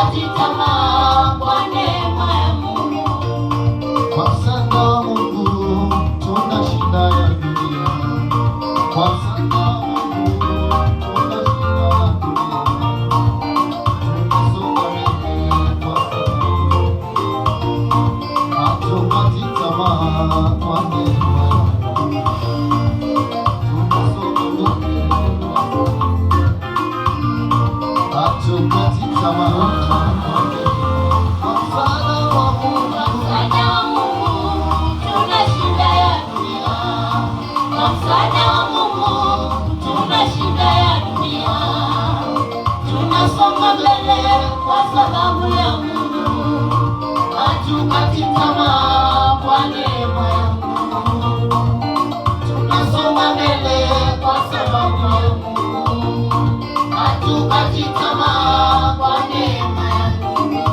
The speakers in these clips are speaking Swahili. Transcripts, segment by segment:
Hatukati tamaa kwa neema ya Mungu. Kwa msaada wa Mungu tunashinda ya dunia. Kwa msaada wa Mungu tunashinda ya dunia. Tunasonga mbele kwa sababu hatukati tamaa kwa neema ya Mungu. Tunasonga mbele hatukati tamaa. Msaada wa Mungu tunashinda ya dunia. Tunasonga mbele kwa sababu ya Mungu. Hatukati tamaa kwa neema ya Mungu. Tunasonga mbele kwa sababu ya Mungu. Hatukati tamaa kwa neema ya Mungu.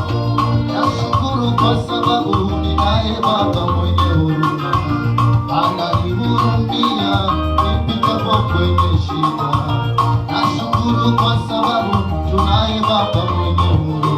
Nashukuru kwa sababu ninaye Baba mwenye huruma. Ananihurumia nipitapo kwenye shida. Nashukuru kwa sababu tunaye Baba mwenye huruma.